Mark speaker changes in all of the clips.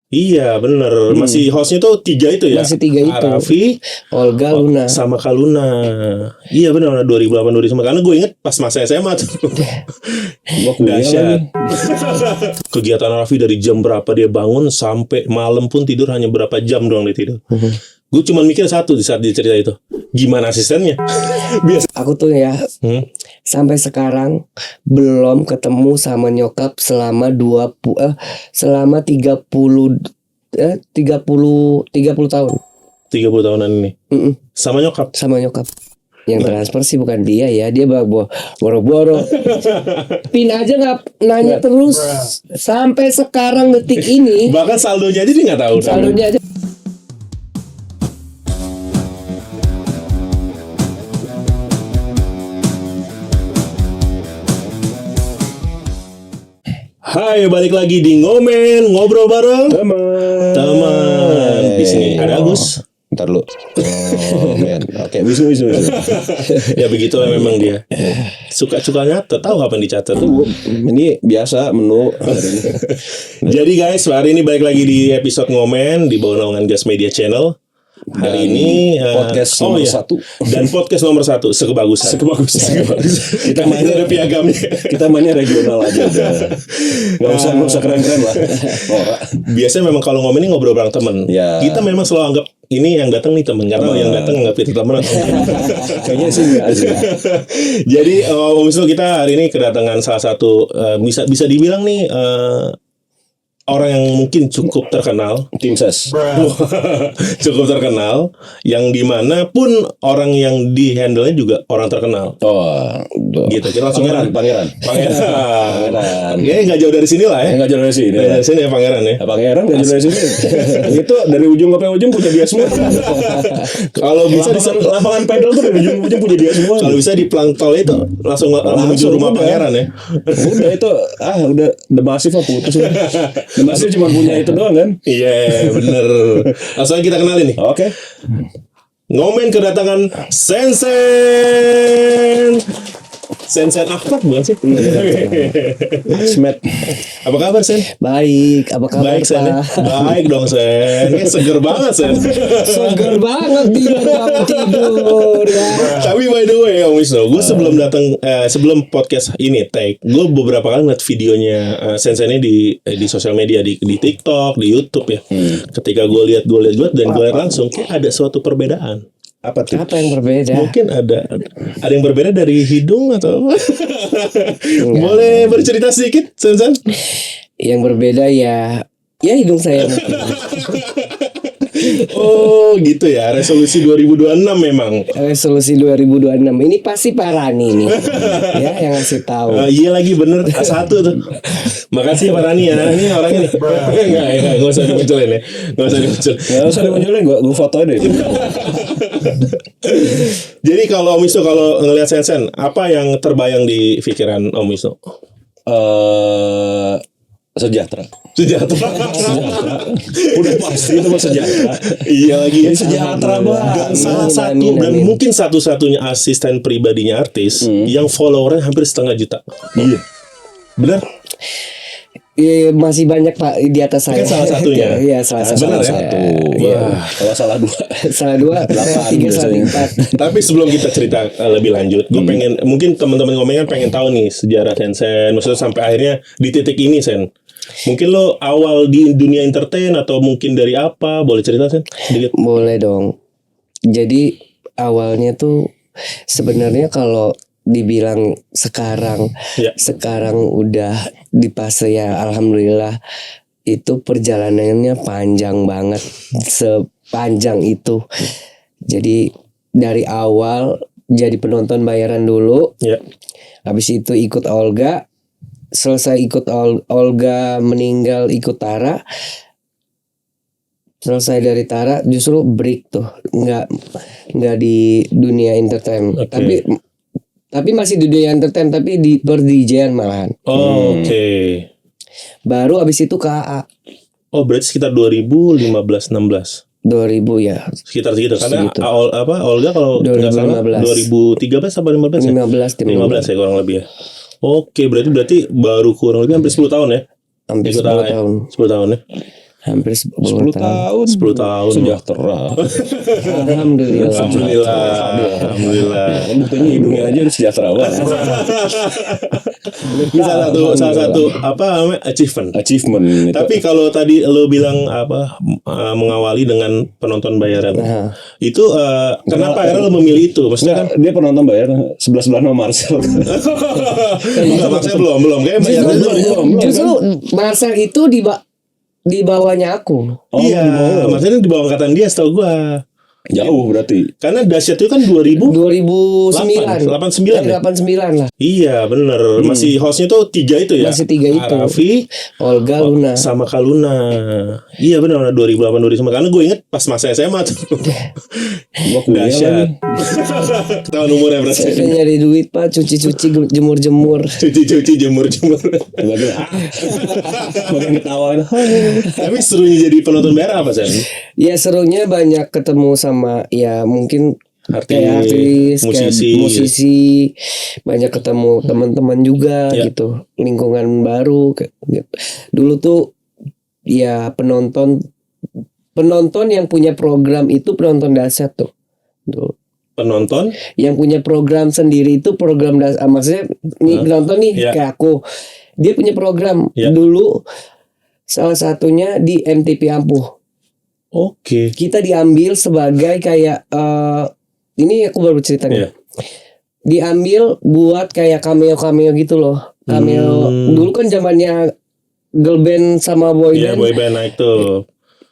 Speaker 1: Iya bener, masih hostnya tuh 3 itu ya.
Speaker 2: Masih 3 itu.
Speaker 1: Raffi,
Speaker 2: Olga, Luna.
Speaker 1: sama Kaluna. Iya benar 2008 2009 karena gue inget pas masa SMA tuh.
Speaker 3: Gua kuliah lagi.
Speaker 1: Dahsyat. Kegiatan Raffi dari jam berapa dia bangun sampai malam pun tidur hanya berapa jam doang dia tidur. Gue cuma mikir satu di saat dia cerita itu, gimana asistennya? Biasa.
Speaker 2: Aku tuh ya sampai sekarang belum ketemu sama nyokap selama 30 tahun.
Speaker 1: 30 tahunan ini. Sama nyokap.
Speaker 2: Sama nyokap. Yang transfer sih bukan dia ya, dia boro-boro. Pin aja nggak nanya terus sampai sekarang detik ini.
Speaker 1: Bahkan saldonya aja dia nggak tahu.
Speaker 2: Saldonya aja.
Speaker 1: Hai, balik lagi di Ngomen, ngobrol bareng teman. Di sini ada Agus.
Speaker 3: Ntar lu. Oh, men. Oke, bisa.
Speaker 1: Ya begitulah memang dia. Suka nyatet, tahu kapan dicatat.
Speaker 3: Ini biasa menu hari ini.
Speaker 1: Jadi guys, hari ini balik lagi di episode Ngomen di bawah naungan Gas Media Channel. Hari ini
Speaker 3: podcast nomor 1
Speaker 1: dan podcast nomor 1 sekebagusan. Kita mainnya ada piagamnya.
Speaker 3: Kita mainnya regional aja udah. Nggak usah keren-keren lah.
Speaker 1: Biasanya memang kalau ngomongin ngobrol bareng temen.
Speaker 3: Ya.
Speaker 1: Kita memang selalu anggap ini yang datang nih temen, karena yang datang anggap itu temen.
Speaker 3: Kayaknya sih enggak sih.
Speaker 1: Jadi Wisnu, kita hari ini kedatangan salah satu bisa dibilang nih orang yang mungkin cukup terkenal,
Speaker 3: Tim Ses.
Speaker 1: cukup terkenal, yang dimana pun orang yang di handle-nya juga orang terkenal.
Speaker 3: Oh,
Speaker 1: Gitu. Kita langsung
Speaker 3: Pangeran.
Speaker 1: Kayaknya nggak jauh dari sini lah ya.
Speaker 3: Nggak jauh dari sini.
Speaker 1: Nggak jauh dari sini ya Pangeran ya.
Speaker 3: Pangeran nggak jauh dari sini. Itu dari ujung sampai ujung punya dia semua.
Speaker 1: Kalau bisa
Speaker 3: lapangan pedal tuh dari ujung ke ujung punya dia semua.
Speaker 1: Kalau bisa di pelang tol itu langsung menuju rumah
Speaker 3: udah.
Speaker 1: Pangeran ya.
Speaker 3: Udah itu udah The Massive putus udah. The Massive cuma punya itu doang kan?
Speaker 1: Iya bener. Langsung kita kenalin nih.
Speaker 3: Oke.
Speaker 1: Ngomen kedatangan Sensen Ahmad bukan sih?
Speaker 3: Smet.
Speaker 1: Apa kabar Sen?
Speaker 2: Baik, apa kabar
Speaker 1: Baik Sen.
Speaker 2: Pak?
Speaker 1: Baik dong Sen. Seger banget Sen.
Speaker 2: Seger banget tidur ya.
Speaker 1: Tapi by the way Om Wisnu, gue sebelum podcast ini take, gue beberapa kali ngeliat videonya Sensen ini di sosial media, di TikTok, di YouTube ya. Ketika gue lihat dan gue lihat langsung kayak ada suatu perbedaan.
Speaker 3: Apa tuh?
Speaker 2: Apa yang berbeda?
Speaker 1: Mungkin ada yang berbeda dari hidung atau apa? Boleh bercerita sedikit, Sen?
Speaker 2: Yang berbeda ya hidung saya.
Speaker 1: Oh gitu ya, resolusi 2026 memang.
Speaker 2: Resolusi 2026 ini pasti Pak Rani nih ya yang ngasih tahu.
Speaker 1: Iya lagi bener A1 tuh. Makasih Pak Rani ya. Ini orangnya nih. Enggak usah dimunculin ya. Enggak usah dimunculin.
Speaker 3: Gue fotoin deh.
Speaker 1: Jadi kalau Om Wisnu, kalau ngelihat Sen, apa yang terbayang di pikiran Om Wisnu?
Speaker 3: Sejahtera.
Speaker 1: Udah pasti itu mah sejahtera. Iya lagi
Speaker 3: sejahtera banget.
Speaker 1: Salah satu dan mungkin satu-satunya asisten pribadinya artis yang followernya hampir 500 juta. Iya. Benar?
Speaker 2: Iya, masih banyak Pak di atas saya.
Speaker 1: Kan salah satunya.
Speaker 2: Iya, salah
Speaker 1: Benar ya?
Speaker 2: satu.
Speaker 1: Iya.
Speaker 3: Kalau salah 2.
Speaker 2: Salah 2, 3, 4.
Speaker 1: Tapi sebelum kita cerita lebih lanjut, gue pengen, mungkin teman-teman ngomongin pengen tahu nih sejarah Sen, maksudnya sampai akhirnya di titik ini Sen. Mungkin lo awal di dunia entertain atau mungkin dari apa? Boleh cerita Sen sedikit?
Speaker 2: Boleh dong. Jadi awalnya tuh sebenarnya kalau dibilang sekarang udah di fase ya alhamdulillah itu perjalanannya panjang banget, sepanjang itu. Jadi dari awal jadi penonton bayaran dulu, habis itu ikut Olga, selesai ikut Olga meninggal ikut Tara, selesai dari Tara justru break tuh, nggak di dunia entertain, tapi masih di dunia entertain tapi di per-DJ-an malahan.
Speaker 1: Oke.
Speaker 2: Baru abis itu ke AA.
Speaker 1: Oh berarti sekitar 2015-16.
Speaker 2: 2000 ya.
Speaker 1: Sekitar segitu. Karena Olga kalau nggak salah 2013 atau 15 ya? 15 ya kurang lebih ya. Oke berarti baru kurang lebih hampir 10 tahun ya?
Speaker 2: Hampir 10 tahun.
Speaker 1: 10 tahun ya.
Speaker 2: Hampir
Speaker 3: 10 tahun.
Speaker 1: 10 tahun.
Speaker 3: Sejahtera.
Speaker 2: Alhamdulillah.
Speaker 1: Alhamdulillah.
Speaker 3: Buktinya hidungnya aja udah sejahtera banget.
Speaker 1: Ini salah satu apa namanya achievement.
Speaker 3: Achievement itu.
Speaker 1: Tapi kalau tadi lo bilang mengawali dengan penonton bayaran, itu kenapa akhirnya lo memilih itu? Maksudnya kan
Speaker 3: dia penonton bayar 11 sama Marcel.
Speaker 1: enggak, maksudnya belum kayak bayarannya belum.
Speaker 2: Justru Marcel itu di bawahnya aku.
Speaker 1: Iya, maksudnya di bawah angkatan dia setahu gua.
Speaker 3: Jauh berarti.
Speaker 1: Karena Dahsyat itu kan 2009 ya?
Speaker 2: 89 lah.
Speaker 1: Iya bener. Masih hostnya tuh 3 itu ya.
Speaker 2: Masih 3 itu.
Speaker 1: Raffi,
Speaker 2: Olga, Luna.
Speaker 1: sama Kaluna. Iya benar 2008 2009. Karena gue inget pas masa SMA tuh.
Speaker 3: Gua kuliah lagi.
Speaker 1: Dahsyat. Ketahuan umurnya berarti.
Speaker 2: Saya nyari duit Pak, cuci-cuci, jemur-jemur.
Speaker 1: Cuci jemur-jemur.
Speaker 3: Bagian ketawa.
Speaker 1: Tapi serunya jadi penonton bayar apa sih?
Speaker 2: Ya serunya banyak ketemu sama ya mungkin kayak artis,
Speaker 1: musisi.
Speaker 2: kayak musisi, banyak ketemu teman-teman juga
Speaker 1: Ya.
Speaker 2: gitu, lingkungan baru kayak gitu. Dulu tuh ya penonton yang punya program itu penonton Dahsyat tuh. Dulu.
Speaker 1: Penonton?
Speaker 2: Yang punya program sendiri itu program maksudnya nih penonton nih
Speaker 1: Ya.
Speaker 2: kayak aku. Dia punya program
Speaker 1: Ya.
Speaker 2: dulu salah satunya di MTV Ampuh.
Speaker 1: Oke.
Speaker 2: Kita diambil sebagai kayak ini aku baru cerita nih.
Speaker 1: Iya.
Speaker 2: Diambil buat kayak cameo gitu loh. Cameo dulu kan zamannya girl band sama boy
Speaker 1: Iya
Speaker 2: band.
Speaker 1: boy band naik tuh.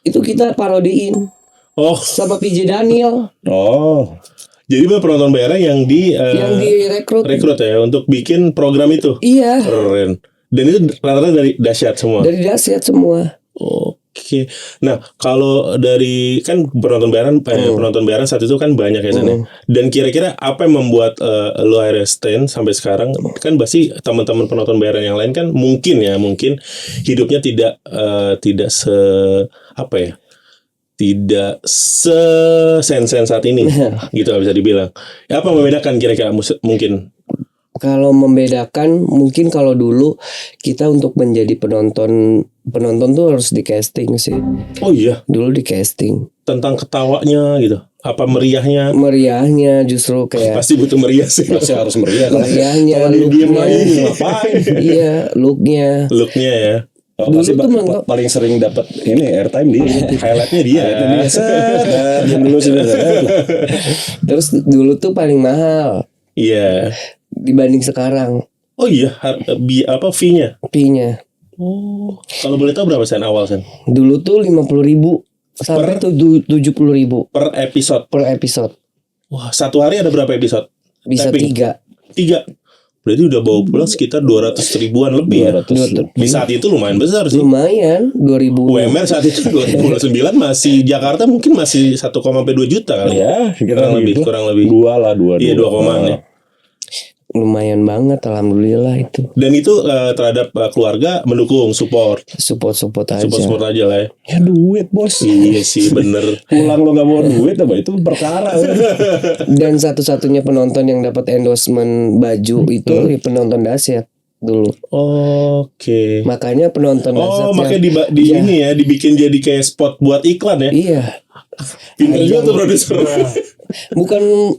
Speaker 2: Itu kita parodiin
Speaker 1: Oh,
Speaker 2: sama PJ Daniel
Speaker 3: Oh.
Speaker 1: jadi penonton bayaran yang
Speaker 2: yang direkrut.
Speaker 1: rekrut ya untuk bikin program itu.
Speaker 2: Iya,
Speaker 1: Keren. Dan itu rata-rata dari Dahsyat semua.
Speaker 2: dari Dahsyat semua.
Speaker 1: Oke. Nah, kalau dari kan penonton bayaran saat itu kan banyak ya San, ya. Dan kira-kira apa yang membuat lo akhirnya stand sampai sekarang? Kan pasti teman-teman penonton bayaran yang lain kan mungkin hidupnya tidak se apa ya? Tidak sen-sen saat ini. Gitu bisa dibilang. Ya, apa membedakan kira-kira mungkin?
Speaker 2: Kalau membedakan mungkin kalau dulu kita untuk menjadi penonton tuh harus di casting sih.
Speaker 1: Oh iya,
Speaker 2: Dulu di casting.
Speaker 1: tentang ketawanya gitu. Apa meriahnya?
Speaker 2: Meriahnya justru kayak
Speaker 1: Pasti butuh meriah sih.
Speaker 3: Pasti harus meriah kan.
Speaker 2: meriahnya,
Speaker 1: Kalau dia diem
Speaker 2: looknya.
Speaker 1: aja ngapain?
Speaker 2: Iya, looknya.
Speaker 1: Looknya ya.
Speaker 2: Dulu
Speaker 3: Pasti
Speaker 2: tuh mentok.
Speaker 3: paling sering dapat ini airtime dia.
Speaker 1: Highlightnya dia.
Speaker 3: Diam dulu sih.
Speaker 2: Terus dulu tuh paling mahal
Speaker 1: Iya.
Speaker 2: dibanding sekarang
Speaker 1: Oh iya, fee-nya?
Speaker 2: fee-nya.
Speaker 1: Oh, kalau boleh tahu berapa sen awal sen?
Speaker 2: Dulu tuh 50.000 sampai 70.000
Speaker 1: Per episode.
Speaker 2: per episode.
Speaker 1: Wah, satu hari ada berapa episode?
Speaker 2: Bisa
Speaker 1: Tapping?
Speaker 2: 3.
Speaker 1: 3. Berarti udah bawa pulang sekitar 200 ribuan lebih ya.
Speaker 3: 200.
Speaker 1: Di saat itu lumayan besar sih.
Speaker 2: Lumayan 2000.
Speaker 1: UMR saat itu 2009 masih Jakarta mungkin masih 1,2 juta kali.
Speaker 3: Ya,
Speaker 1: kurang lebih.
Speaker 3: 2 lah, 2.
Speaker 1: Iya, 2 komaan ya.
Speaker 2: Lumayan banget, alhamdulillah itu.
Speaker 1: Dan itu terhadap keluarga mendukung, support
Speaker 2: Support
Speaker 1: aja lah ya.
Speaker 3: Ya duit bos.
Speaker 1: Iya sih bener.
Speaker 3: Pulang lo gak bawa duit apa itu perkara.
Speaker 2: Dan satu-satunya penonton yang dapat endorsement baju itu ya penonton Dahsyat dulu.
Speaker 1: Oke.
Speaker 2: Makanya penonton Dahsyat
Speaker 1: makanya ini ya dibikin jadi kayak spot buat iklan ya.
Speaker 2: iya.
Speaker 1: Pintar juga tuh produser.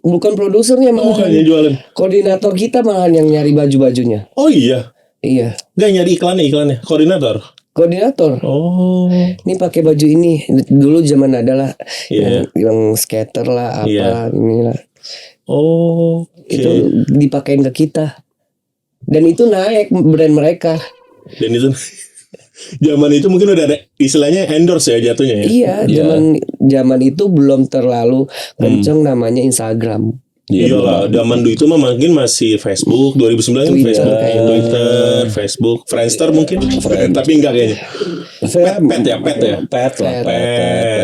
Speaker 2: Bukan produsernya malah.
Speaker 1: Bukannya jualan.
Speaker 2: Koordinator kita malah yang nyari baju-bajunya.
Speaker 1: Oh iya.
Speaker 2: Iya.
Speaker 1: Nggak nyari iklannya. Koordinator.
Speaker 2: Koordinator.
Speaker 1: Oh.
Speaker 2: Ini pakai baju ini. Dulu zaman ada lah
Speaker 1: Iya.
Speaker 2: yang skater lah apa
Speaker 1: Iya.
Speaker 2: inilah.
Speaker 1: Oh.
Speaker 2: Itu dipakein ke kita. Dan itu naik brand mereka.
Speaker 1: Dan itu zaman itu mungkin udah ada istilahnya endorse ya jatuhnya ya.
Speaker 2: Iya, zaman itu belum terlalu kenceng namanya Instagram.
Speaker 1: Iya lah, zaman dulu itu mah mungkin masih Facebook 2009 kan
Speaker 2: Twitter
Speaker 1: Facebook,
Speaker 2: kayaknya.
Speaker 1: Twitter, Facebook, Friendster mungkin, tapi enggak kayaknya. Pet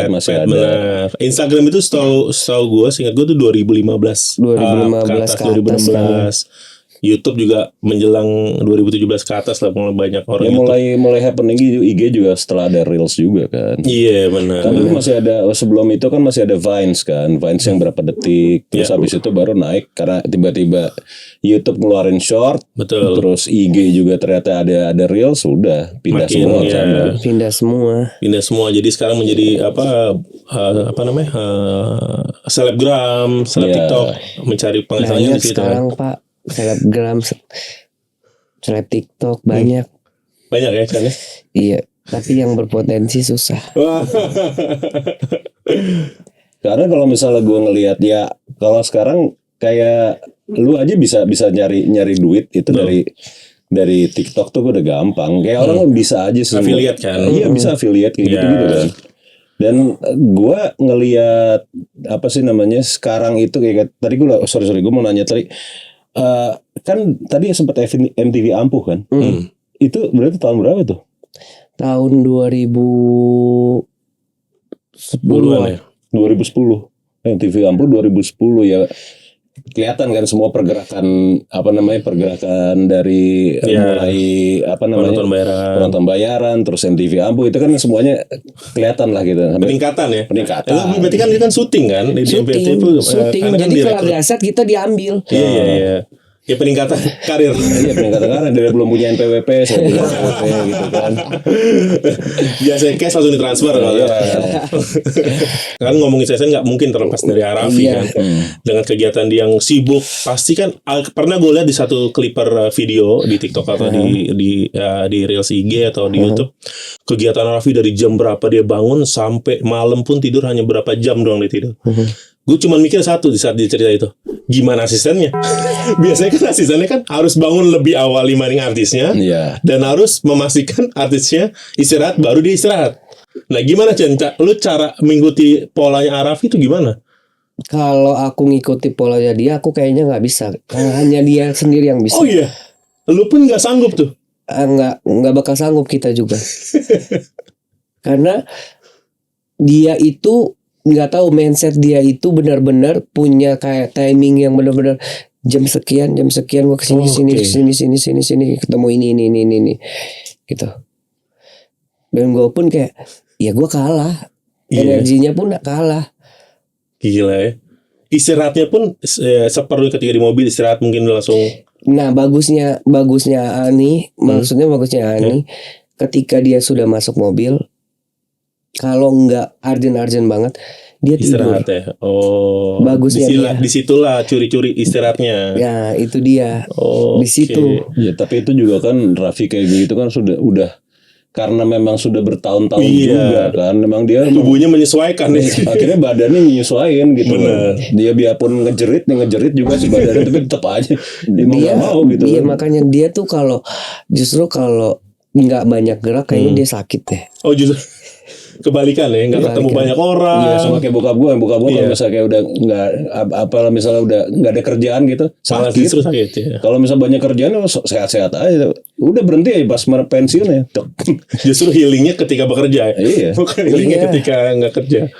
Speaker 3: Masih ada.
Speaker 1: benar. Instagram itu setahu gue, seingat gue tuh 2015.
Speaker 2: 2015
Speaker 1: ke atas,
Speaker 2: ke atas
Speaker 1: 2016. YouTube juga menjelang 2017 ke atas lah mulai banyak orang
Speaker 3: Ya mulai happening IG juga setelah ada Reels juga kan.
Speaker 1: Iya benar.
Speaker 3: Kan dulu masih ada, sebelum itu kan masih ada Vines kan, Vines yang berapa detik, terus habis itu baru naik karena tiba-tiba YouTube ngeluarin short,
Speaker 1: Betul.
Speaker 3: terus IG juga ternyata ada Reels, sudah pindah
Speaker 1: Makin,
Speaker 3: semua ke
Speaker 1: ya.
Speaker 3: sana.
Speaker 2: Pindah semua.
Speaker 1: Pindah semua, jadi sekarang menjadi apa namanya selebgram, seleb
Speaker 3: Iya.
Speaker 1: TikTok, mencari penghasilannya
Speaker 2: Banyak
Speaker 1: di situ.
Speaker 2: sekarang Pak, selebgram, seleb TikTok banyak.
Speaker 1: Banyak ya kan?
Speaker 2: Iya, tapi yang berpotensi susah.
Speaker 1: Wah.
Speaker 3: Karena kalau misalnya gue ngelihat ya, kalau sekarang kayak lu aja bisa nyari duit itu dari TikTok tuh udah gampang. Kayak orang bisa aja semua.
Speaker 1: Affiliate kan?
Speaker 3: Iya bisa affiliate kayak gitu kan. Dan gue ngelihat apa sih namanya sekarang itu kayak tadi gue sorry gue mau nanya tadi kan tadi sempat MTV Ampuh kan? Itu berarti tahun berapa tuh?
Speaker 2: Tahun 2010
Speaker 1: 10-an ya?
Speaker 3: 2010. MTV Ampuh 2010 ya. Kelihatan kan semua pergerakan dari mulai penonton bayaran terus MTV Ampuh itu kan semuanya kelihatan lah gitu.
Speaker 1: Peningkatan ya?
Speaker 3: Peningkatan.
Speaker 1: Berarti kan dia kan syuting kan?
Speaker 2: Syuting. Jadi kalau ada aset kita diambil.
Speaker 1: Iya. Ya peningkatan karir.
Speaker 3: Iya peningkatan karir dari belum punya NPWP saya punya NPWP gitu kan.
Speaker 1: Biasanya cash langsung ditransfer kalau kan ngomongin CSN nggak mungkin terlepas dari Arafi kan. Dengan kegiatan dia yang sibuk pasti kan pernah gue lihat di satu clipper video di TikTok atau di Reels IG atau di YouTube kegiatan Arafi dari jam berapa dia bangun sampai malam pun tidur hanya berapa jam doang dia tidur. Gue cuma mikir satu di saat dia cerita itu, gimana asistennya? Biasanya kan asistennya kan harus bangun lebih awal dibanding artisnya, dan harus memastikan artisnya istirahat baru dia istirahat. Nah gimana Cen? Lu cara mengikuti polanya Arafi itu gimana?
Speaker 2: Kalau aku ngikuti polanya dia, aku kayaknya nggak bisa. Hanya dia sendiri yang bisa.
Speaker 1: Oh iya, lu pun nggak sanggup tuh?
Speaker 2: Nggak bakal sanggup kita juga. Karena dia itu nggak tahu mindset dia itu benar-benar punya kayak timing yang benar-benar jam sekian gua kesini sini ketemu ini gitu. Dan gue pun kayak ya gue kalah, energinya pun kalah.
Speaker 1: Gila ya. Istirahatnya pun seperlu ketika di mobil istirahat mungkin langsung.
Speaker 2: Nah bagusnya Ani, maksudnya bagusnya Ani, ketika dia sudah masuk mobil, kalau nggak arjen banget, dia
Speaker 1: istirahat
Speaker 2: tidur.
Speaker 1: Ya. Oh.
Speaker 2: Bagusnya
Speaker 1: disitulah curi-curi istirahatnya.
Speaker 2: Ya itu dia.
Speaker 1: Oh.
Speaker 2: Di situ.
Speaker 3: Ya tapi itu juga kan Raffi kayak gitu kan udah karena memang sudah bertahun-tahun juga kan, memang dia
Speaker 1: tubuhnya menyesuaikan
Speaker 3: akhirnya badannya menyesuaikan gitu. Dia biarpun ngejerit juga si badannya tapi tetap aja dia nggak mau gitu.
Speaker 2: Iya makanya dia tuh kalau nggak banyak gerak kayaknya dia sakit deh.
Speaker 1: Oh justru kebalikan ya, nggak ketemu banyak orang.
Speaker 3: Iya sama kayak bokap gue kalau misalnya kayak udah nggak misalnya udah nggak ada kerjaan gitu
Speaker 1: sakit. Justru sakit ya.
Speaker 3: Kalau misalnya banyak kerjaan sehat-sehat aja, udah berhenti ya pas pensiun ya.
Speaker 1: Justru healingnya ketika bekerja, bukan healingnya ketika nggak kerja.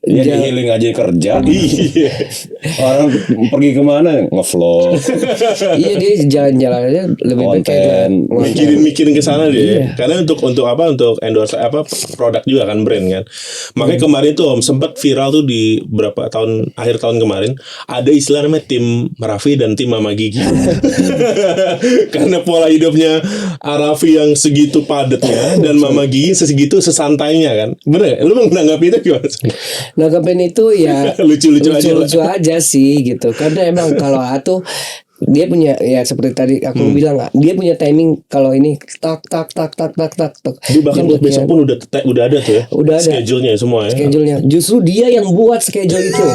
Speaker 3: Ya healing aja kerja.
Speaker 1: Iya.
Speaker 3: Orang pergi kemana ngevlog.
Speaker 2: Iya dia jalan-jalan aja lebih baik kayak
Speaker 1: mikirin ke sana dia. Karena untuk endorse produk juga kan brand kan. Makanya kemarin tuh Om sempat viral tuh di berapa tahun akhir tahun kemarin ada istilah namanya tim Raffi dan tim Mama Gigi. Karena pola hidupnya Raffi yang segitu padatnya dan Mama Gigi segitu sesantainya kan. Bener gak? Lu menanggapi itu gimana?
Speaker 2: Nangkepin itu ya
Speaker 1: lucu
Speaker 2: aja sih gitu. Karena emang kalau Atu dia punya ya seperti tadi aku bilang dia punya timing kalau ini tak.
Speaker 1: Dia bahkan buat besok pun udah ada tuh ya.
Speaker 2: Udah ada
Speaker 1: schedule-nya semua ya.
Speaker 2: Schedule-nya. Justru dia yang buat schedule itu.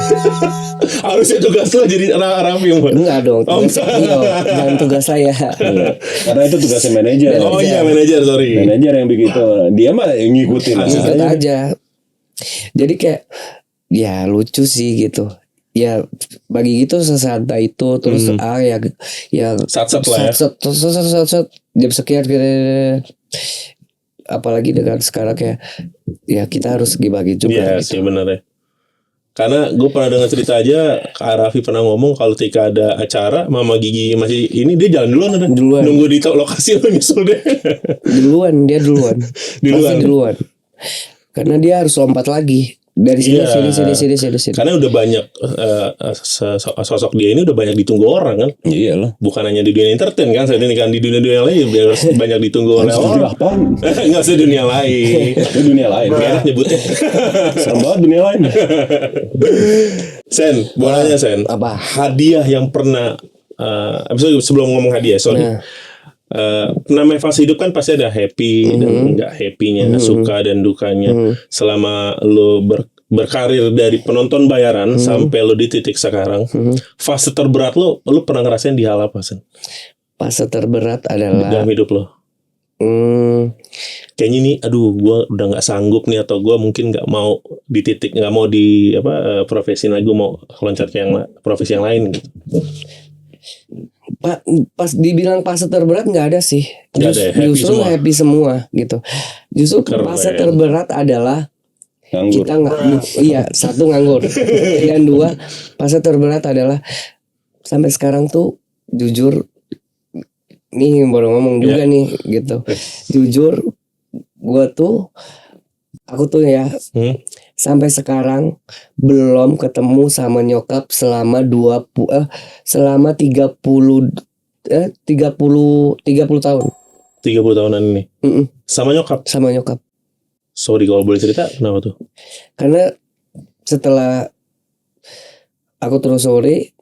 Speaker 1: Harusnya tugas lo jadi Raffi yang buat.
Speaker 2: Enggak dong. Jangan tugas saya.
Speaker 3: Karena itu tugasnya manajer.
Speaker 1: Oh iya manajer sorry.
Speaker 3: Manajer yang begitu. Dia mah yang ngikutin
Speaker 2: aja. Jadi kayak ya lucu sih gitu. Ya bagi gitu sesantai itu terus
Speaker 1: sat lah ya.
Speaker 2: Sat jam sekian apalagi dengan sekarang kayak ya kita harus dibagi juga.
Speaker 1: Iya sih benar ya. Karena gue pernah dengar cerita aja, Kak Raffi pernah ngomong kalau ketika ada acara Mama Gigi masih ini dia jalan duluan udah.
Speaker 2: Duluan.
Speaker 1: Nunggu di lokasi lo nyusul deh.
Speaker 2: Dia duluan. Pasti duluan. Karena dia harus lompat lagi dari sini,
Speaker 1: Iya.
Speaker 2: sini.
Speaker 1: Karena udah banyak sosok dia ini udah banyak ditunggu orang kan.
Speaker 3: Iyalah.
Speaker 1: Bukan hanya di dunia entertain kan, saat ini kan di dunia lain biar banyak ditunggu oleh
Speaker 3: Studio
Speaker 1: orang.
Speaker 3: apaan?
Speaker 1: Nggak usah dunia lain.
Speaker 3: Itu dunia lain.
Speaker 1: Nggak enak nyebutnya.
Speaker 3: Serem banget dunia lain.
Speaker 1: Sen, bolanya Sen.
Speaker 2: Apa?
Speaker 1: Hadiah yang pernah sebelum ngomong hadiah, sorry.
Speaker 2: Nah.
Speaker 1: Namanya fase hidup kan pasti ada happy dan nggak happy-nya, suka dan dukanya. Selama lo berkarir dari penonton bayaran sampai lo di titik sekarang, fase terberat lo pernah ngerasain di hal apa Sen?
Speaker 2: Fase terberat
Speaker 1: Dalam
Speaker 2: adalah
Speaker 1: hidup lo? Kayaknya nih, aduh, gue udah nggak sanggup nih, atau gue mungkin nggak mau di titik, nggak mau di profesi lagi, mau loncat ke yang profesi yang lain gitu.
Speaker 2: pas dibilang fase terberat nggak ada sih.
Speaker 1: Nggak ada ya, happy
Speaker 2: Justru
Speaker 1: semua.
Speaker 2: happy semua gitu. Justru
Speaker 1: Keren.
Speaker 2: fase terberat adalah
Speaker 3: Nganggur.
Speaker 2: kita nggak, iya, satu nganggur, dan dua fase terberat adalah sampai sekarang tuh jujur nih baru ngomong juga nih gitu. Jujur aku tuh ya sampai sekarang belum ketemu sama nyokap selama 30 tahun.
Speaker 1: 30 tahunan ini.
Speaker 2: Mm-mm.
Speaker 1: Sama nyokap.
Speaker 2: Sama nyokap.
Speaker 1: Sorry kalau boleh cerita, kenapa tuh?
Speaker 2: Karena setelah aku telusuri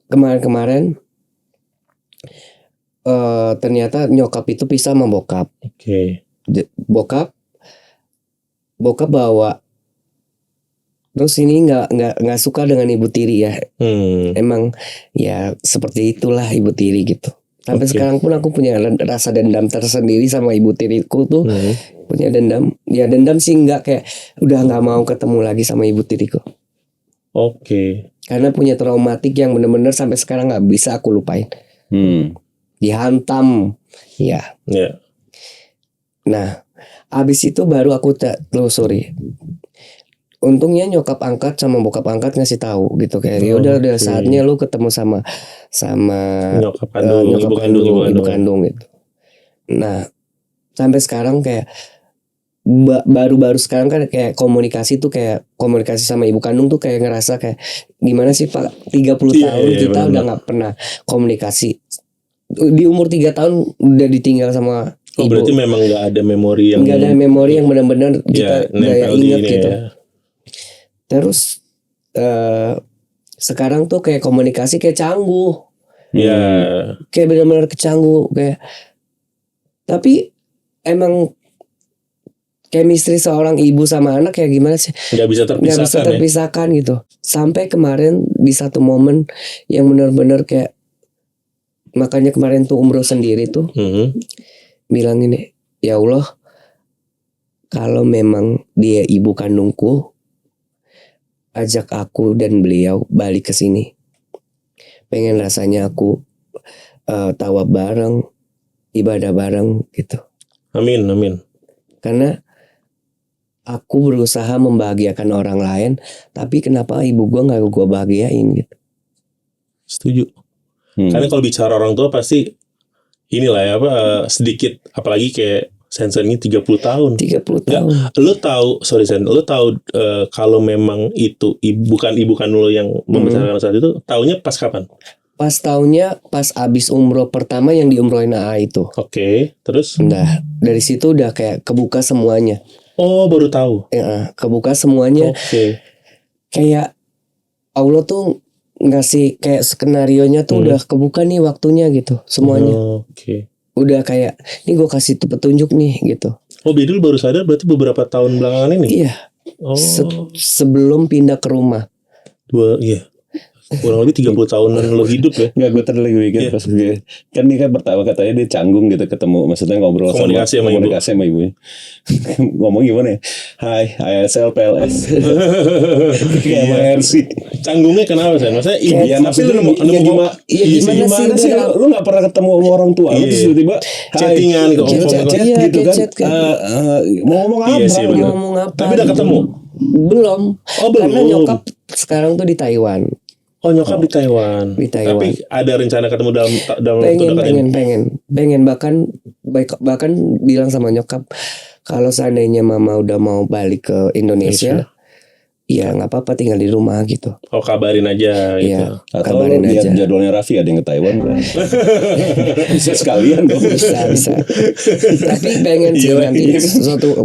Speaker 2: kemarin-kemarin ternyata nyokap itu pisah sama bokap.
Speaker 1: Oke.
Speaker 2: Bokap bawa, terus ini nggak suka dengan ibu tiri ya. Emang ya seperti itulah ibu tiri gitu. Sampai
Speaker 1: Oke.
Speaker 2: sekarang pun aku punya rasa dendam tersendiri sama ibu tiriku tuh. Punya dendam. Ya dendam sih nggak, kayak udah nggak mau ketemu lagi sama ibu tiriku.
Speaker 1: Oke.
Speaker 2: Karena punya traumatik yang benar-benar sampai sekarang nggak bisa aku lupain. Dihantam. Ya.
Speaker 1: Ya.
Speaker 2: Nah, abis itu baru aku telusuri. Untungnya nyokap angkat sama bokap angkat ngasih tahu gitu, kayak ya udah
Speaker 1: Oke.
Speaker 2: saatnya lu ketemu sama
Speaker 1: Nyokap kandung,
Speaker 2: nyokap
Speaker 1: ibu kandung.
Speaker 2: gitu. Nah, sampai sekarang kayak baru-baru sekarang kan kayak komunikasi sama ibu kandung tuh kayak ngerasa kayak gimana sih Pak, 30
Speaker 1: Iya,
Speaker 2: tahun
Speaker 1: iya,
Speaker 2: kita
Speaker 1: benar.
Speaker 2: udah nggak pernah komunikasi. Di umur 3 tahun udah ditinggal sama
Speaker 1: Oh,
Speaker 2: ibu.
Speaker 1: berarti memang nggak ada memori yang
Speaker 2: Nggak ada memori yang benar-benar
Speaker 1: ya,
Speaker 2: kita daya
Speaker 1: nempel di
Speaker 2: ingat
Speaker 1: ini
Speaker 2: gitu.
Speaker 1: ya.
Speaker 2: Terus sekarang tuh kayak komunikasi kayak canggung,
Speaker 1: Ya.
Speaker 2: kayak benar-benar kecanggung kayak. Tapi emang chemistry seorang ibu sama anak kayak gimana sih?
Speaker 1: Nggak bisa
Speaker 2: Nggak bisa
Speaker 1: terpisahkan ya.
Speaker 2: terpisahkan gitu. Sampai kemarin di satu momen yang benar-benar kayak, makanya kemarin tuh umroh sendiri tuh bilang ini, ya Allah, kalau memang dia ibu kandungku, ajak aku dan beliau balik ke sini. Pengen rasanya aku tawa bareng, ibadah bareng gitu.
Speaker 1: Amin.
Speaker 2: Karena aku berusaha membahagiakan orang lain, tapi kenapa ibu gua nggak gua bahagiain gitu.
Speaker 1: Setuju. Karena kalau bicara orang tua pasti inilah ya sedikit, apalagi kayak Sen ini 30 tahun.
Speaker 2: 30
Speaker 1: Nggak,
Speaker 2: tahun.
Speaker 1: lu tahu, sorry Sen, lu tahu kalau memang itu bukan ibu kandung lu yang membesarkan saat itu, taunya pas kapan?
Speaker 2: Pas tahunnya pas abis umroh pertama yang diumrohin AA itu.
Speaker 1: Oke, terus?
Speaker 2: Nah, dari situ udah kayak kebuka semuanya.
Speaker 1: Oh, baru tahu.
Speaker 2: Ya, kebuka semuanya.
Speaker 1: Oke.
Speaker 2: Kayak Allah tuh ngasih kayak skenarionya tuh udah kebuka nih waktunya gitu semuanya.
Speaker 1: Oke.
Speaker 2: Udah kayak ini gue kasih petunjuk nih gitu.
Speaker 1: Oh, Bidul baru sadar berarti beberapa tahun belakangan ini?
Speaker 2: Iya.
Speaker 1: Oh,
Speaker 2: Sebelum pindah ke rumah.
Speaker 1: iya. Kurang lebih 30 tahunan lo hidup ya.
Speaker 3: Nggak, gue tadi lagi mikir pas gue, kan ini kan pertama katanya dia canggung gitu ketemu, maksudnya ngobrol
Speaker 1: Komunikasi sama
Speaker 3: ibunya. Ngomong gimana ya? Hai, ASL PLS. Kayak sama RC.
Speaker 1: Canggungnya kenapa sih? Maksudnya ibu,
Speaker 3: Ya
Speaker 1: tapi
Speaker 3: maksudnya
Speaker 1: lu nemu
Speaker 3: gimana
Speaker 2: gimana sih,
Speaker 3: sih lu nggak pernah ketemu sama orang tua lu
Speaker 1: Iya.
Speaker 3: terus tiba-tiba
Speaker 1: Chattingan,
Speaker 3: hai,
Speaker 1: ngomong-
Speaker 3: chat
Speaker 2: Iya,
Speaker 3: gitu kan.
Speaker 2: chat kan.
Speaker 3: Mau ngomong apa?
Speaker 1: Iya sih, bener.
Speaker 2: Ngomong apa?
Speaker 1: Tapi udah ketemu?
Speaker 2: Belum.
Speaker 1: Oh, belum.
Speaker 2: Karena nyokap sekarang tuh di Taiwan.
Speaker 1: Oh, nyokap di Taiwan.
Speaker 2: Di Taiwan.
Speaker 1: Tapi ada rencana ketemu dalam waktu dekat ini.
Speaker 2: pengen bahkan bilang sama nyokap kalau seandainya mama udah mau balik ke Indonesia, ya nggak apa-apa tinggal di rumah gitu.
Speaker 1: Oh, kabarin aja gitu.
Speaker 2: Iya,
Speaker 3: Atau
Speaker 2: kabarin
Speaker 3: lihat
Speaker 2: aja.
Speaker 3: jadwalnya Raffi ada yang ke Taiwan kan? Bisa sekalian dong.
Speaker 2: Bisa. Tapi pengen sih nanti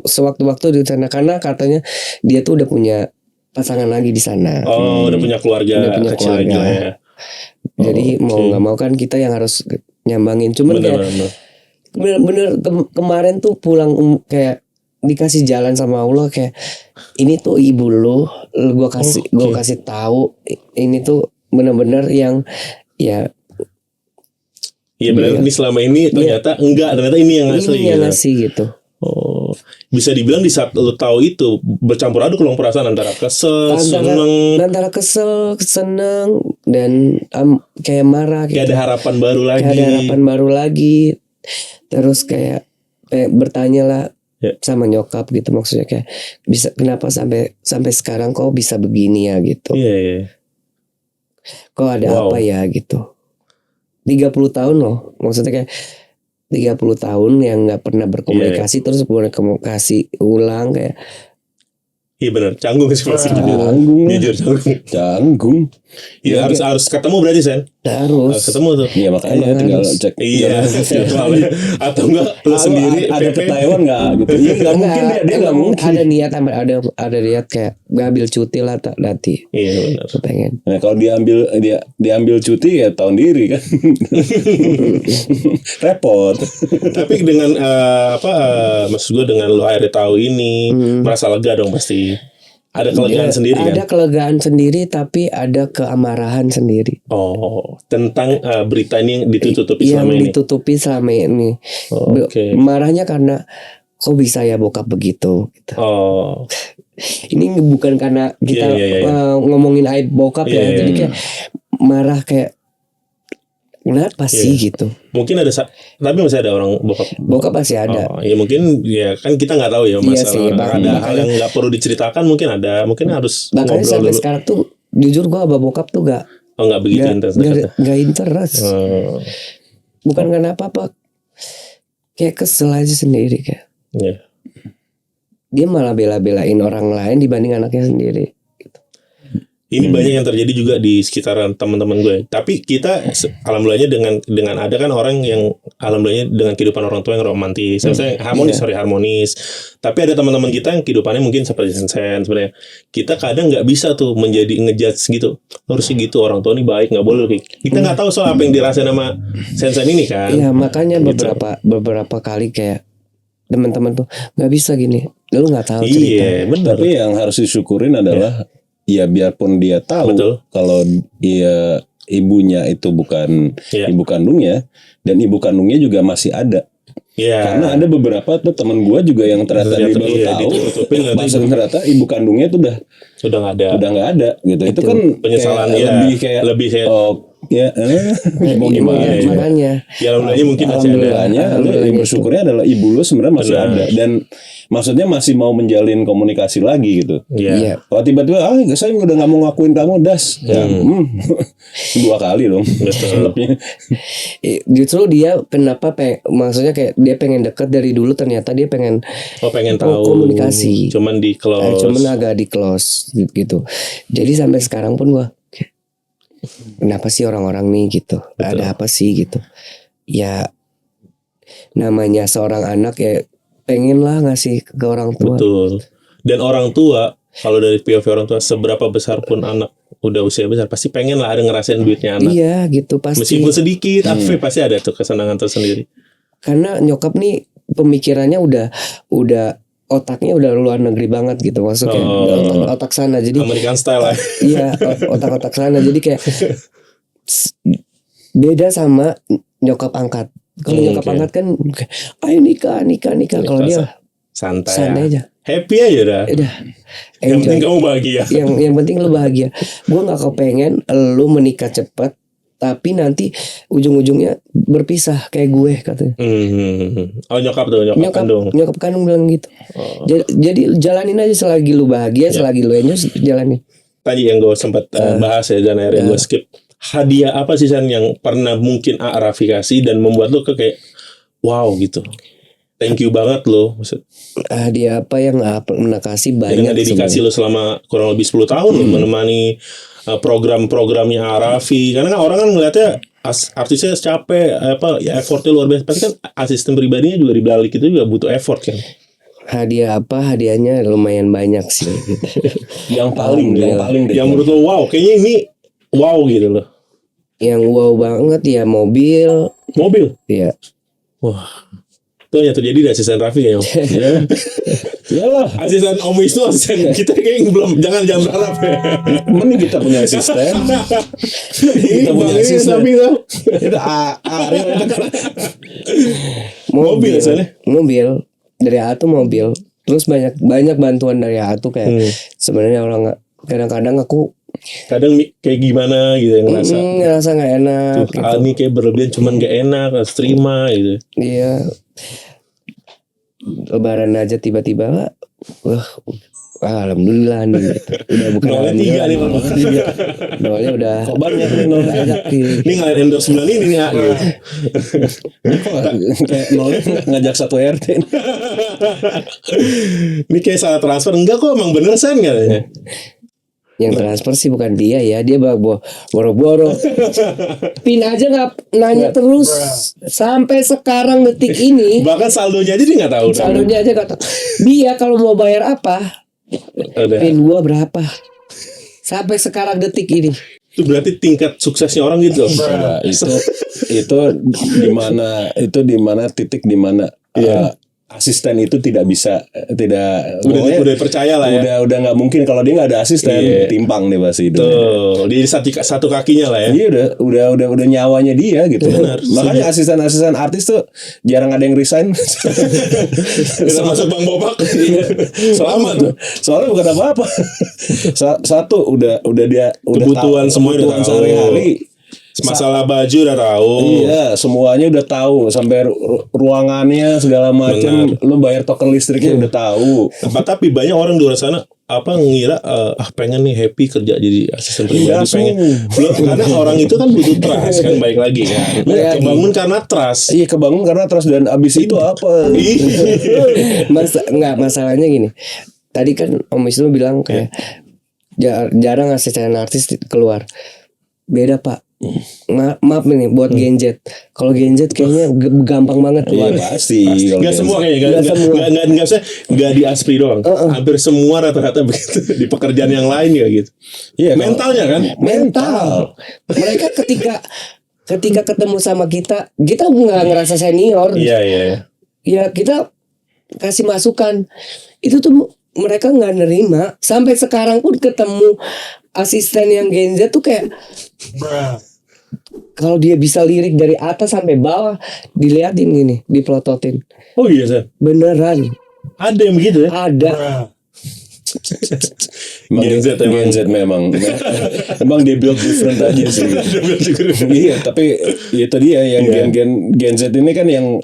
Speaker 2: sewaktu-waktu di sana karena katanya dia tuh udah punya pasangan lagi di sana.
Speaker 1: Oh, udah punya keluarga
Speaker 2: Udah punya
Speaker 1: kecil
Speaker 2: keluarga.
Speaker 1: lagi ya.
Speaker 2: Jadi mau nggak mau kan kita yang harus nyambangin. Cuman
Speaker 1: Bener.
Speaker 2: bener kemarin tuh pulang kayak dikasih jalan sama Allah kayak ini tuh ibu lu gua kasih tahu ini tuh bener-bener yang ya.
Speaker 1: Iya benar. Ini selama ini ternyata ternyata ini yang asli.
Speaker 2: Ini yang asli gitu.
Speaker 1: Oh, bisa dibilang di saat lu tahu itu bercampur aduk dong perasaan antara kesel, seneng,
Speaker 2: antara kesel, seneng dan kayak marah gitu.
Speaker 1: kayak ada harapan baru lagi.
Speaker 2: Kayak ada harapan baru lagi. Terus kayak bertanya lah sama nyokap gitu, maksudnya kayak bisa kenapa sampai sekarang kok bisa begini ya gitu.
Speaker 1: Iya.
Speaker 2: Kok ada apa ya gitu. 30 tahun loh. Maksudnya kayak 30 tahun yang gak pernah berkomunikasi terus berkomunikasi ulang kayak.
Speaker 1: Iya benar, canggung sih pasti.
Speaker 3: Canggung.
Speaker 1: Jujur canggung. Iya harus ketemu berarti Sen.
Speaker 2: Harus
Speaker 1: ketemu tuh.
Speaker 3: Iya makanya tinggal cek.
Speaker 1: Iya. Atau enggak lu sendiri
Speaker 3: ada ke Taiwan nggak gitu? Iya nggak mungkin dia nggak mungkin.
Speaker 2: Ada niat kayak ngambil cuti lah nanti.
Speaker 1: Iya benar.
Speaker 2: Pengen.
Speaker 3: Nah kalau diambil cuti ya tahun diri kan. Repot.
Speaker 1: Tapi dengan maksud gue dengan lu akhirnya tahu ini merasa lega dong pasti. Ada kelegaan sendiri kan?
Speaker 2: Ada kelegaan sendiri tapi ada keamarahan sendiri.
Speaker 1: Oh, tentang berita ini yang ditutupi selama ini.
Speaker 2: Yang ditutupi selama ini.
Speaker 1: Oke.
Speaker 2: Marahnya karena kok bisa ya bokap begitu gitu.
Speaker 1: Oh.
Speaker 2: Ini bukan karena kita ngomongin aib bokap ya. Jadi kayak marah kayak kenapa sih gitu.
Speaker 1: Mungkin ada tapi masih ada orang
Speaker 2: bokap masih ada.
Speaker 1: Oh, ya mungkin ya kan kita nggak tahu ya masalah.
Speaker 2: Iya sih,
Speaker 1: ada hal yang nggak perlu diceritakan mungkin harus
Speaker 2: makanya
Speaker 1: ngobrol
Speaker 2: sampai
Speaker 1: dulu.
Speaker 2: Sekarang tuh jujur gue sama bokap tuh
Speaker 1: nggak begitu intens.
Speaker 2: Gak interest. Bukan karena apa-apa. Kayak kesel aja sendiri kayak.
Speaker 1: Yeah.
Speaker 2: Dia malah bela-belain orang lain dibanding anaknya sendiri.
Speaker 1: Ini banyak yang terjadi juga di sekitaran teman-teman gue. Tapi kita alhamdulillahnya dengan ada kan orang yang alhamdulillahnya dengan kehidupan orang tua yang romantis. Saya harmonis. Tapi ada teman-teman kita yang kehidupannya mungkin seperti Sensen sebenarnya. Kita kadang nggak bisa tuh menjadi ngejudge gitu. Harusnya gitu orang tua ini baik, nggak boleh kayak. Kita nggak tahu soal apa yang dirasain sama Sensen ini kan.
Speaker 2: Iya makanya beberapa kali kayak teman-teman tuh nggak bisa gini. Lu nggak tahu cerita.
Speaker 1: Iya benar.
Speaker 3: Tapi yang harus disyukurin adalah ya biarpun dia tahu kalau dia ibunya itu bukan ibu kandungnya dan ibu kandungnya juga masih ada. Karena ada beberapa tuh teman gue juga yang ternyata dia baru tahu pas ternyata ibu kandungnya itu udah nggak ada gitu. Itu kan
Speaker 1: penyesalan lebih kayak
Speaker 3: mau gimana
Speaker 2: makanya
Speaker 1: ya alhamdulillahnya mungkin masih ada.
Speaker 3: Yang bersyukurnya adalah ibu lu sebenarnya masih ada dan maksudnya masih mau menjalin komunikasi lagi gitu.
Speaker 2: Iya.
Speaker 3: Kalau tiba-tiba saya udah nggak mau ngakuin kamu das. Dua kali dong.
Speaker 2: Justru dia kenapa maksudnya kayak dia pengen deket dari dulu ternyata dia pengen
Speaker 1: tahu
Speaker 2: komunikasi.
Speaker 1: Cuman di close.
Speaker 2: Cuman agak di close gitu. Jadi sampai sekarang pun gua kenapa sih orang-orang nih gitu?
Speaker 1: Betul.
Speaker 2: Ada apa sih gitu? Ya namanya seorang anak ya pengen lah ngasih ke orang tua.
Speaker 1: Betul. Dan orang tua kalau dari POV orang tua seberapa besar pun anak udah usia besar pasti pengen lah ada ngerasain duitnya anak.
Speaker 2: Iya gitu pasti.
Speaker 1: Meskipun sedikit, tapi pasti ada tuh kesenangan tersendiri.
Speaker 2: Karena nyokap nih pemikirannya udah otaknya udah luar negeri banget gitu maksudnya otak sana jadi
Speaker 1: American style lah.
Speaker 2: Iya otak sana jadi kayak beda sama nyokap angkat. Kalau nyokap angkat kan ayo nikah. Kalau dia santai aja.
Speaker 1: Happy aja dah. Yang penting kamu bahagia.
Speaker 2: Yang penting lu bahagia. Gue nggak kepengen lu menikah cepat tapi nanti ujung-ujungnya berpisah kayak gue katanya.
Speaker 1: Oh nyokap kandung.
Speaker 2: Nyokap kandung bilang gitu. Jadi jalanin aja selagi lu bahagia, selagi lu enjoy jalanin.
Speaker 1: tadi yang gue sempat bahas ya dan akhirnya gue skip. Hadiah apa sih San yang pernah mungkin Raffi kasih dan membuat lo kayak wow gitu. Thank you banget lo. Maksud,
Speaker 2: Hadiah apa yang pernah kasih banyak
Speaker 1: dengan dedikasi lo selama kurang lebih 10 tahun lo menemani program-programnya Raffi. Karena kan orang kan ngeliatnya artisnya capek ya effortnya luar biasa. Pasti kan asisten pribadinya juga di balik itu juga butuh effort kan.
Speaker 2: Hadiah apa? Hadiahnya lumayan banyak sih.
Speaker 3: yang paling deh.
Speaker 1: Yang menurut lo wow, kayaknya ini wow gitu loh.
Speaker 2: Yang wow banget ya mobil. Ya.
Speaker 1: Wah. Itu yang terjadi di asisten Raffi kayaknya.
Speaker 3: Ya. Iyalah.
Speaker 1: Asisten Om Wisnu, asisten kita kayaknya belum. Jangan berharap ya.
Speaker 3: Mending kita punya asisten. Kita punya asisten. Itu Ariel itu kan
Speaker 1: Mobil soalnya.
Speaker 2: Mobil dari A tuh mobil. Terus banyak bantuan dari A tuh kayak sebenarnya orang kadang-kadang aku
Speaker 1: kayak gimana gitu yang
Speaker 2: ngerasa nggak enak.
Speaker 1: Tuh, gitu. Ini kayak berlebihan cuman nggak enak, harus terima gitu.
Speaker 2: Iya. Lebaran aja tiba-tiba alhamdulillah nih gitu. Udah bukan
Speaker 1: alhamdulillah nih
Speaker 2: nolnya udah
Speaker 3: kok banyak nih nol banyak
Speaker 1: ini ngeliat endorse bulan ini nih ya gitu.
Speaker 3: kayak nolnya ngajak satu RT
Speaker 1: ini kayak salah transfer enggak kok emang bener San katanya.
Speaker 2: Yang transfer sih bukan dia ya, dia boro-boro. Pin aja nggak nanya terus sampai sekarang detik ini.
Speaker 1: Bahkan saldonya aja dia nggak tahu.
Speaker 2: Saldonya aja nggak tahu. Dia kalau mau bayar apa, pin gua berapa? Sampai sekarang detik ini.
Speaker 1: Itu berarti tingkat suksesnya orang gitu.
Speaker 3: Nah, itu di mana titik di mana asisten itu tidak
Speaker 1: udah percaya lah ya.
Speaker 3: Udah nggak mungkin kalau dia nggak ada asisten, timpang deh pasti itu.
Speaker 1: Tuh, di satu kakinya lah ya.
Speaker 3: Iya udah nyawanya dia gitu. Benar. Makanya asisten artis tuh jarang ada yang resign.
Speaker 1: Masuk Bang Bobak. Selamat tuh.
Speaker 3: Soalnya bukan apa-apa. Satu udah
Speaker 1: kebutuhan semua udah tahu.
Speaker 3: Sehari-hari.
Speaker 1: Masalah baju udah tahu.
Speaker 3: Iya, semuanya udah tahu sampai ruangannya segala macam. Lu bayar token listriknya udah tahu.
Speaker 1: Tapi banyak orang di luar sana ngira pengen nih happy kerja jadi asisten pribadi pengen. Belum karena orang itu kan butuh trust kan baik lagi kan. Kebangun karena trust.
Speaker 3: Iya, kebangun karena trust dan abis itu apa?
Speaker 2: Masalahnya gini. Tadi kan Om Wisnu bilang kayak jarang asisten artis keluar. Beda Pak. Maaf nih buat Gen Z. Kalau Gen Z kayaknya gampang banget keluar.
Speaker 3: Iya pasti.
Speaker 1: Gak semua kayaknya. Gak di Aspri doang. Hampir semua rata-rata begitu di pekerjaan yang lain ya gitu.
Speaker 3: Iya.
Speaker 1: Mentalnya kan.
Speaker 2: Mental. Mereka ketika ketemu sama kita nggak ngerasa senior.
Speaker 1: Iya.
Speaker 2: Ya kita kasih masukan. Itu tuh mereka nggak nerima. Sampai sekarang pun ketemu asisten yang Gen Z tuh kayak kalau dia bisa lirik dari atas sampai bawah diliatin gini, diplototin.
Speaker 1: Oh iya San.
Speaker 2: Beneran.
Speaker 1: Ada yang begitu ya?
Speaker 2: Ada.
Speaker 3: Gen Z memang dia build different aja sih. Iya, tapi itu dia yang Gen Z ini kan yang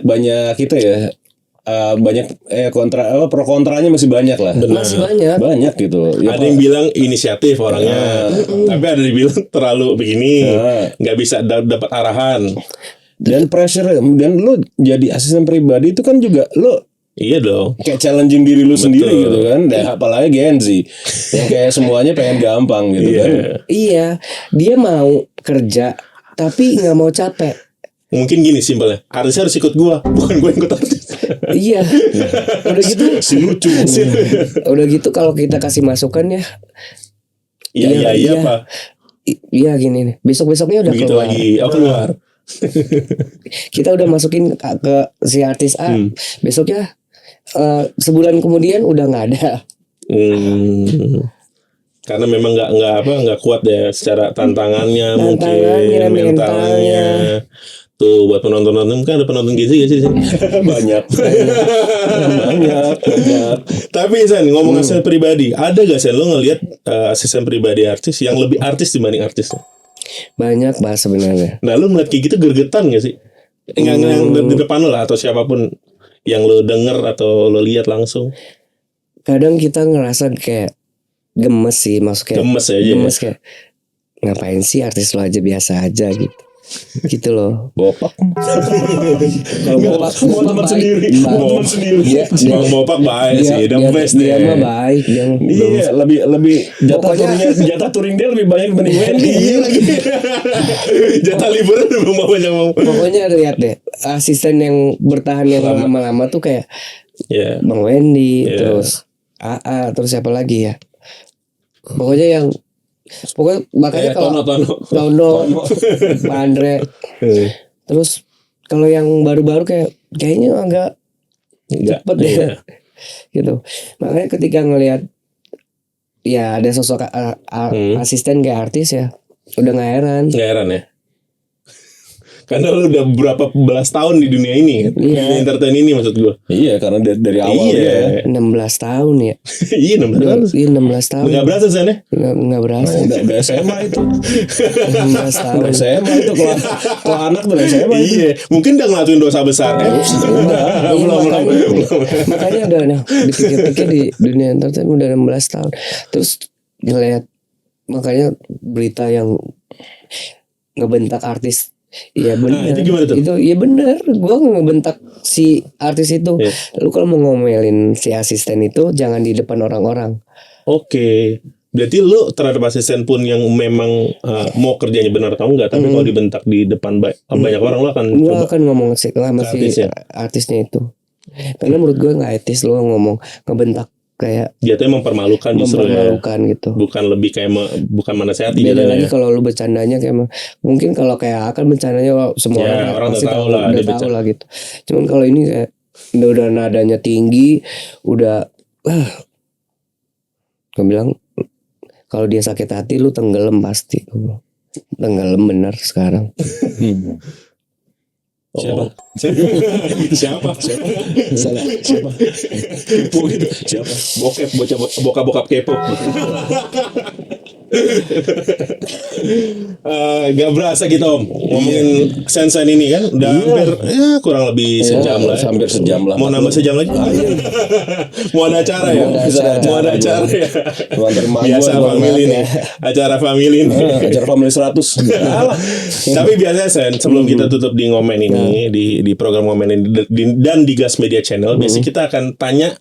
Speaker 3: banyak kita ya. Banyak pro kontranya masih banyak lah.
Speaker 2: Masih
Speaker 3: banyak gitu ya,
Speaker 1: ada yang bilang inisiatif orangnya tapi ada yang bilang terlalu begini nggak bisa dapat arahan
Speaker 3: dan pressure dan lu jadi asisten pribadi itu kan juga lu
Speaker 1: iya dong
Speaker 3: kayak challenging diri lu sendiri gitu kan. Apalagi Gen Z yang kayak semuanya pengen gampang gitu kan.
Speaker 2: Iya, dia mau kerja tapi nggak mau capek.
Speaker 1: Mungkin gini simpelnya, artisnya harus ikut gua, bukan gua ikut artis.
Speaker 2: Iya. Udah gitu
Speaker 3: si lucu.
Speaker 2: Udah gitu kalau kita kasih masukan ya.
Speaker 1: Iya Pak.
Speaker 2: Iya gini nih. Besok-besoknya udah
Speaker 1: begitu
Speaker 2: keluar.
Speaker 1: Keluar.
Speaker 2: Kita udah masukin ke si artis A. Besoknya sebulan kemudian udah nggak ada.
Speaker 1: Karena memang nggak kuat ya secara tantangannya mungkin mentalnya. Tuh buat penonton kan ada penonton gizi gak sih?
Speaker 3: banyak.
Speaker 1: Tapi San ngomong asisten pribadi, ada gak San lo ngelihat asisten pribadi artis yang lebih artis dibanding artisnya?
Speaker 2: Banyak Pak sebenarnya.
Speaker 1: Nah lo ngeliat kayak gitu gergetan gak sih? Yang di depan lo lah atau siapapun yang lo denger atau lo lihat langsung?
Speaker 2: Kadang kita ngerasa kayak gemes sih, maksudnya
Speaker 1: Gemes aja ya?
Speaker 2: gemes kayak ngapain sih artis lo aja biasa aja gitu loh.
Speaker 3: Bopak. Kalau
Speaker 2: Bopak
Speaker 3: mau teman
Speaker 2: baik.
Speaker 3: sendiri,
Speaker 2: Baik.
Speaker 3: mau teman sendiri.
Speaker 1: Bang Bopak baik sih, the best
Speaker 2: dia
Speaker 1: deh.
Speaker 2: mah baik dia mah.
Speaker 3: Iya, lebih jatah touringnya lebih banyak dibanding Wendy.
Speaker 1: Iya lagi. Jatah liburan udah mau banyak mau.
Speaker 2: Pokoknya lihat deh, asisten yang bertahan yang lama-lama tuh kayak
Speaker 1: Ya.
Speaker 2: Bang Wendy,
Speaker 1: Iya.
Speaker 2: terus AA, terus siapa lagi ya? Pokoknya makanya
Speaker 1: Kayak
Speaker 2: kalau
Speaker 1: Tono.
Speaker 2: Pak Andre, terus kalau yang baru-baru kayaknya agak
Speaker 1: Enggak.
Speaker 2: cepet deh,
Speaker 1: Iya.
Speaker 2: gitu. Makanya ketika ngelihat ya ada sosok asisten kayak artis ya, udah nggak heran.
Speaker 1: Nggak heran ya. Karena lu udah berapa belas tahun di dunia ini, di
Speaker 2: Iya.
Speaker 1: dunia entertain ini maksud gua.
Speaker 3: Iya, karena dari awal
Speaker 1: Iya.
Speaker 3: dia.
Speaker 2: 16 tahun ya.
Speaker 1: Iya 16 tahun.
Speaker 2: Iya 16 tahun.
Speaker 1: Nggak berasa sana.
Speaker 2: Nggak berasa.
Speaker 3: Udah SMA itu.
Speaker 2: 16 tahun.
Speaker 3: Udah SMA itu kalau anak udah SMA itu.
Speaker 1: Iya, mungkin udah ngelakuin dosa besar.
Speaker 2: Iya,
Speaker 1: Belum.
Speaker 2: makanya udah dipikir-pikir di dunia entertain udah 16 tahun. Terus ngeliat makanya berita yang ngebentak artis. Iya benar.
Speaker 1: itu gimana tuh?
Speaker 2: Itu iya benar. Gua ngebentak si artis itu.
Speaker 1: Iya.
Speaker 2: Lu kalau mau ngomelin si asisten itu jangan di depan orang-orang.
Speaker 1: Oke. Berarti lu terhadap asisten pun yang memang mau kerjanya benar atau enggak, tapi kalau dibentak di depan banyak orang lu akan
Speaker 2: Gua
Speaker 1: coba.
Speaker 2: akan ngomong sama si
Speaker 1: artisnya.
Speaker 2: artisnya itu. Karena menurut gue nggak etis lu ngomong ngebentak kayak
Speaker 1: Jatuhnya mempermalukan justru ya.
Speaker 2: mempermalukan gitu.
Speaker 1: Bukan lebih kayak bukan menasehati
Speaker 2: Beda
Speaker 1: jatuhnya
Speaker 2: lagi
Speaker 1: ya.
Speaker 2: kalau lu bercandanya kayak mungkin kalau kayak akan bercandanya wah, semua
Speaker 1: Ya, orang
Speaker 2: pasti
Speaker 1: udah tahu lah,
Speaker 2: udah
Speaker 1: dia
Speaker 2: tahu
Speaker 1: bercanda.
Speaker 2: lah gitu. Cuman kalau ini kayak udah nadanya tinggi, udah gue bilang kalau dia sakit hati lu tenggelam pasti. Tenggelam bener sekarang.
Speaker 1: Siapa? Siapa?
Speaker 3: Salah siapa? Kepo gitu. Siapa?
Speaker 1: Bokep, bokap kepo. Gak berasa gitu Om ngomongin Sensen ini kan udah hampir ya kurang lebih sejam lah.
Speaker 3: Hampir sejam lah.
Speaker 1: Mau nambah sejam lagi? Mau ada acara ya? Mau ada acara ya?
Speaker 3: Mau antar emak
Speaker 1: Biasa
Speaker 3: gua,
Speaker 1: family nih, acara family nih.
Speaker 3: acara family 100.
Speaker 1: Tapi biasanya Sen, sebelum kita tutup di ngomen ini di program ngomen ini dan di Gas Media Channel, biasanya kita akan tanya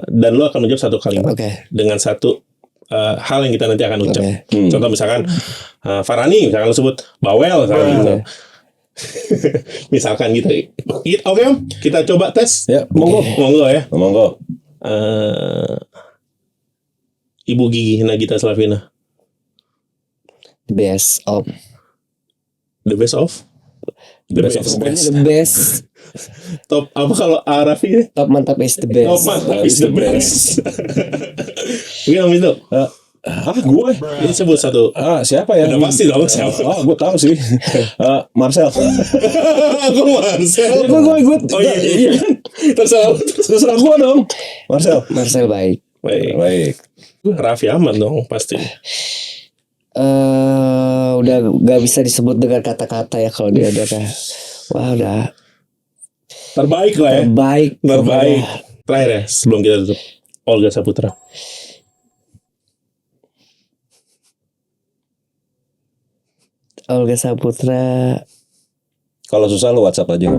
Speaker 1: dan lu akan menjawab satu kalimat
Speaker 2: Oke.
Speaker 1: dengan satu hal yang kita nanti akan ucap.
Speaker 2: Oke.
Speaker 1: Contoh misalkan Farani, misalkan lu sebut bawel, misalkan gitu. Misalkan gitu. Oke Om, kita coba tes.
Speaker 3: Ya, monggo
Speaker 1: ya.
Speaker 3: Monggo.
Speaker 1: Ibu Gigi Nagita Slavina.
Speaker 2: The best of
Speaker 1: The best of? The best of the best.
Speaker 2: the best.
Speaker 1: Top apa kalau Arafi?
Speaker 2: Top mantap is the best.
Speaker 1: Top mantap is the best. Mungkin Om itu.
Speaker 3: Gue.
Speaker 1: Ini sebut satu.
Speaker 3: Siapa ya?
Speaker 1: Udah pasti dong siapa.
Speaker 3: gue tahu sih. Marcel.
Speaker 1: Aku Marcel.
Speaker 3: Gue.
Speaker 1: Oh iya. Terserah
Speaker 3: gue dong.
Speaker 2: Marcel baik.
Speaker 1: Baik. Raffi Ahmad dong pasti.
Speaker 2: Udah gak bisa disebut dengan kata-kata ya kalau dia udah kayak wah udah
Speaker 1: Terbaik lah ya.
Speaker 2: terbaik.
Speaker 1: Terakhir ya sebelum kita tutup. Olga Saputra.
Speaker 2: Olga Saputra
Speaker 3: Kalau susah lu WhatsApp aja.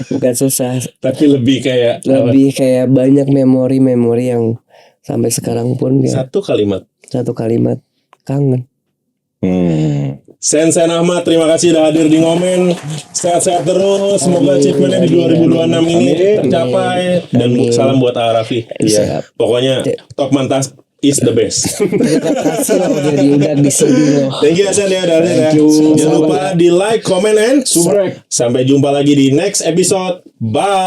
Speaker 2: bukan susah,
Speaker 1: Tapi lebih kayak
Speaker 2: lebih kayak banyak memori-memori yang sampai sekarang pun kayak
Speaker 1: satu kalimat.
Speaker 2: satu kalimat kangen.
Speaker 1: Sensen Ahmad, terima kasih udah hadir di ngomen. Sehat-sehat terus. Semoga achievementnya di 2026 ini tercapai. Dan salam buat Arafi.
Speaker 2: Iya.
Speaker 1: Pokoknya top mantas is the best.
Speaker 2: Terima kasih loh jadi udah di sini loh.
Speaker 1: Thank you Sen ya udah hadir ya. Jangan lupa di like, comment, and subscribe. Sampai jumpa lagi di next episode. Bye.